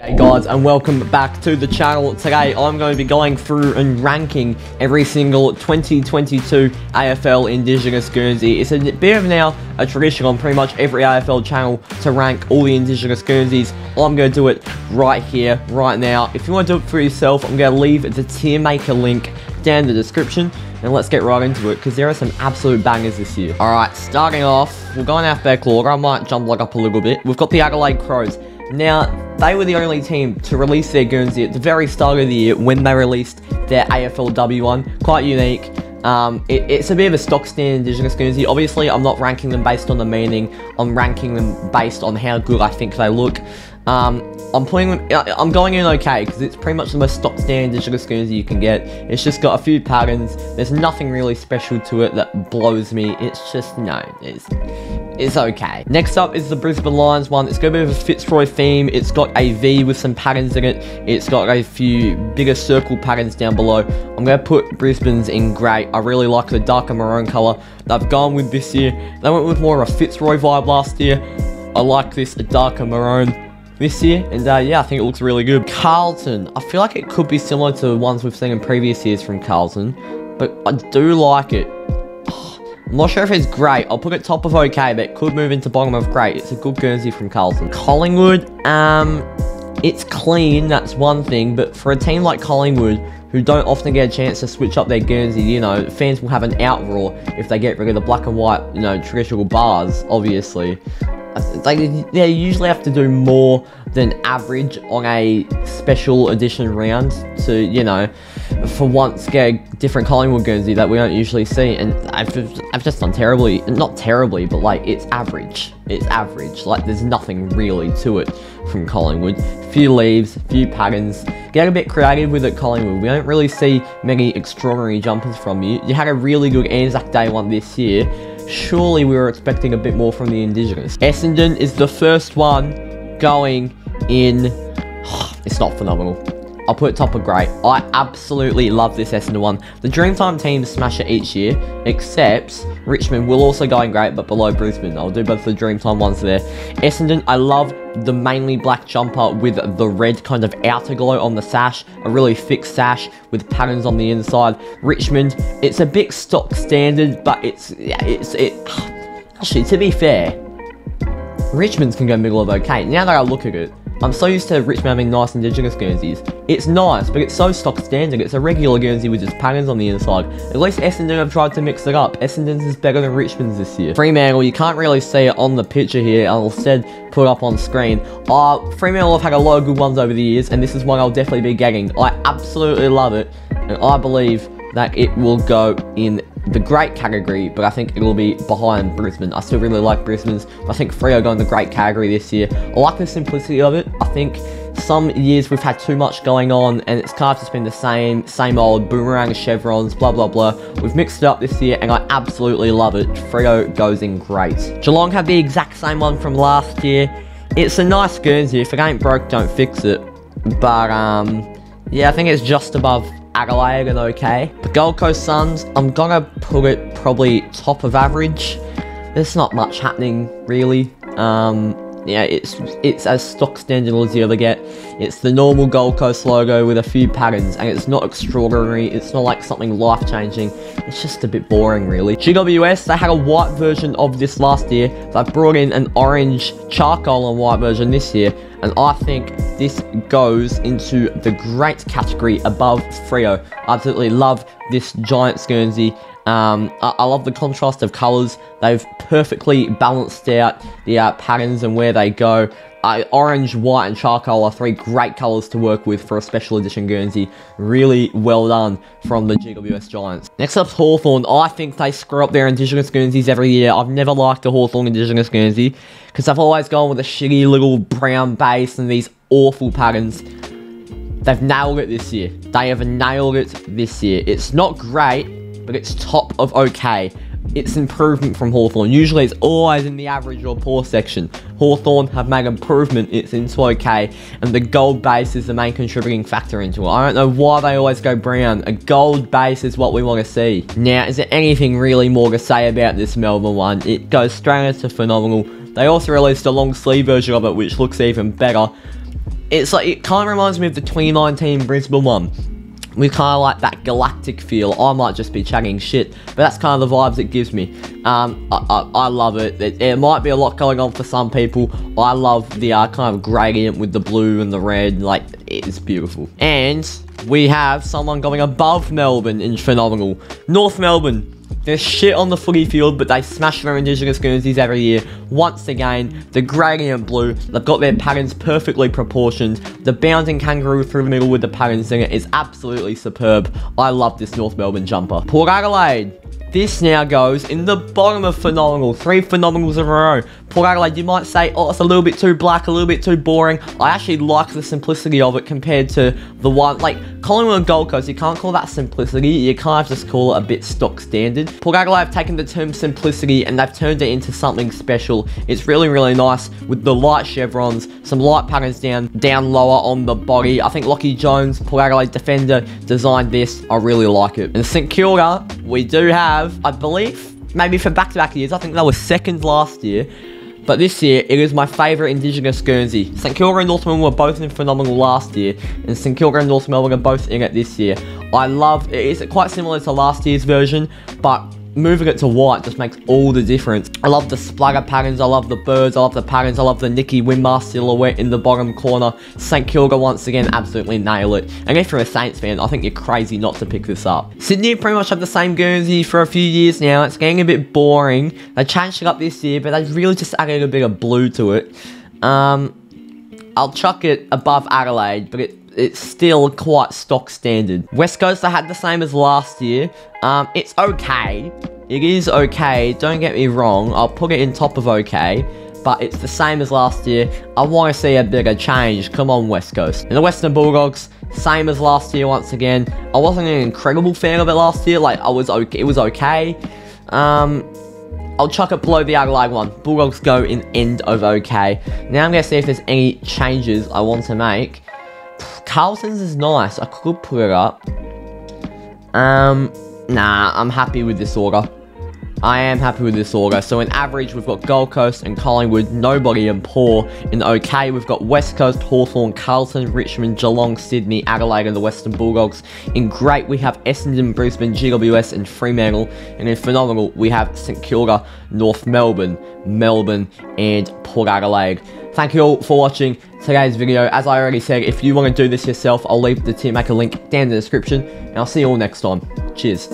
Hey guys, and welcome back to the channel. Today I'm going to be going through and ranking every single 2022 AFL Indigenous Guernsey. It's a bit of now a tradition on pretty much every AFL channel to rank all the Indigenous Guernseys. I'm going to do it right here, right now. If you want to do it for yourself, I'm going to leave the tier maker link down in the description. And let's get right into it, because there are some absolute bangers this year. Alright, starting off, we'll go in alphabetical order. I might jump like up a little bit. We've got the Agolade Crows. Now, they were the only team to release their Guernsey at the very start of the year when they released their AFLW one. Quite unique. It's a bit of a stock standard Indigenous Guernsey. Obviously, I'm not ranking them based on the meaning. I'm ranking them based on how good I think they look. I'm going in okay, because it's pretty much the most stock standard Indigenous Guernsey you can get. It's just got a few patterns. There's nothing really special to it that blows me. It's just, it's okay. Next up is the Brisbane Lions one. It's got a bit of a Fitzroy theme. It's got a V with some patterns in it. It's got a few bigger circle patterns down below. I'm going to put Brisbane's in grey. I really like the darker maroon colour they've gone with this year. They went with more of a Fitzroy vibe last year. I like this darker maroon this year, and yeah, I think it looks really good. Carlton, I feel like it could be similar to the ones we've seen in previous years from Carlton, but I do like it. I'm not sure if it's great. I'll put it top of okay, but it could move into bottom of great. It's a good Guernsey from Carlton. Collingwood, it's clean, that's one thing, but for a team like Collingwood, who don't often get a chance to switch up their Guernsey, you know, fans will have an outroar if they get rid of the black and white, you know, traditional bars, obviously. They usually have to do more than average on a special edition round to, you know, for once get a different Collingwood Guernsey that we don't usually see, and I've just done terribly. Not terribly, but like, it's average. It's average. Like, there's nothing really to it from Collingwood. Few leaves, few patterns. Get a bit creative with it, Collingwood. We don't really see many extraordinary jumpers from you. You had a really good Anzac Day one this year. Surely we were expecting a bit more from the Indigenous. Essendon is the first one going in. It's not phenomenal. I'll put it top of great. I absolutely love this Essendon one. The Dreamtime teams smash it each year, except Richmond will also go in great, but below Brisbane. I'll do both the Dreamtime ones there. Essendon, I love the mainly black jumper with the red kind of outer glow on the sash. A really thick sash with patterns on the inside. Richmond, it's a bit stock standard, but actually, to be fair, Richmond's can go middle of okay. Now that I look at it, I'm so used to Richmond having nice Indigenous Guernseys. It's nice, but it's so stock standard. It's a regular Guernsey with just patterns on the inside. At least Essendon have tried to mix it up. Essendon's is better than Richmond's this year. Fremantle, you can't really see it on the picture here. I'll instead put it up on screen. Fremantle have had a lot of good ones over the years, and this is one I'll definitely be getting. I absolutely love it, and I believe that it will go in the great category, but I think it'll be behind Brisbane. I still really like Brisbane's, but I think Freo go in the great category this year. I like the simplicity of it. I think some years we've had too much going on, and it's kind of just been the same old boomerang chevrons, blah blah blah. We've mixed it up this year, and I absolutely love it. Freo goes in great. Geelong had the exact same one from last year. It's a nice Guernsey. If it ain't broke, don't fix it. But yeah, I think it's just above Agolade and okay. The Gold Coast Suns, I'm gonna put it probably top of average. There's not much happening really. Yeah, it's as stock standard as you ever get. It's the normal Gold Coast logo with a few patterns, and it's not extraordinary. It's not like something life-changing. It's just a bit boring, really. GWS, they had a white version of this last year. They've brought in an orange charcoal and white version this year, and I think this goes into the great category above Freo. I absolutely love this Giants Guernsey. I love the contrast of colours. They've perfectly balanced out the patterns and where they go. Orange, white and charcoal are three great colours to work with for a special edition Guernsey. Really well done from the GWS Giants. Next up, Hawthorne. I think they screw up their Indigenous Guernseys every year. I've never liked the Hawthorne Indigenous Guernsey, because they've always gone with a shitty little brown base and these awful patterns. They've nailed it this year. They have nailed it this year. It's not great, but it's top of okay. It's improvement from Hawthorne. Usually it's always in the average or poor section. Hawthorne have made improvement, it's into okay, and the gold base is the main contributing factor into it. I don't know why they always go brown. A gold base is what we want to see. Now, is there anything really more to say about this Melbourne one? It goes straight into phenomenal. They also released a long sleeve version of it, which looks even better. it's like, it kind of reminds me of the 2019 Brisbane one. With kind of like that galactic feel. I might just be chatting shit, but that's kind of the vibes it gives me. I love it. It might be a lot going on for some people. I love the kind of gradient with the blue and the red. Like, it's beautiful. And we have someone going above Melbourne in phenomenal. North Melbourne. They're shit on the footy field, but they smash their Indigenous Guernseys every year. Once again, the gradient blue, they've got their patterns perfectly proportioned. The bounding kangaroo through the middle with the patterns in it is absolutely superb. I love this North Melbourne jumper. Port Adelaide. This now goes in the bottom of phenomenal. 3 phenomenals in a row. Port Adelaide, you might say, oh, it's a little bit too black, a little bit too boring. I actually like the simplicity of it compared to the one, like, Collingwood and Gold Coast, you can't call that simplicity. You can't just call it a bit stock standard. Port Adelaide have taken the term simplicity and they've turned it into something special. It's really, really nice with the light chevrons, some light patterns down lower on the body. I think Lockie Jones, Port Adelaide defender, designed this. I really like it. And St Kilda, we do have, I believe, maybe for back-to-back years, I think they were second last year. But this year, it is my favourite Indigenous Guernsey. St Kilda and North Melbourne were both in phenomenal last year, and St Kilda and North Melbourne are both in it this year. I love it. It's quite similar to last year's version, but moving it to white just makes all the difference. I love the splatter patterns, I love the birds, I love the patterns, I love the Nicky Winmar silhouette in the bottom corner. St Kilda once again absolutely nail it. And if you're a Saints fan, I think you're crazy not to pick this up. Sydney pretty much have the same Guernsey for a few years now. It's getting a bit boring. They changed it up this year, but they really just added a bit of blue to it. I'll chuck it above Adelaide, but it's still quite stock standard. West Coast, I had the same as last year. It's okay. It is okay, don't get me wrong. I'll put it in top of okay, but it's the same as last year. I want to see a bigger change. Come on, West Coast. And the Western Bulldogs, same as last year once again. I wasn't an incredible fan of it last year. Like, it was okay. I'll chuck it below the Agolade one. Bulldogs go in end of okay. Now I'm going to see if there's any changes I want to make. Carlton's is nice. I could put it up. Nah, I'm happy with this order. I am happy with this order. So in average, we've got Gold Coast and Collingwood, nobody, and poor. In okay, we've got West Coast, Hawthorne, Carlton, Richmond, Geelong, Sydney, Adelaide, and the Western Bulldogs. In great, we have Essendon, Brisbane, GWS, and Fremantle. And in phenomenal, we have St Kilda, North Melbourne, Melbourne, and Port Adelaide. Thank you all for watching today's video. As I already said, if you want to do this yourself, I'll leave the Team Maker link down in the description. And I'll see you all next time. Cheers.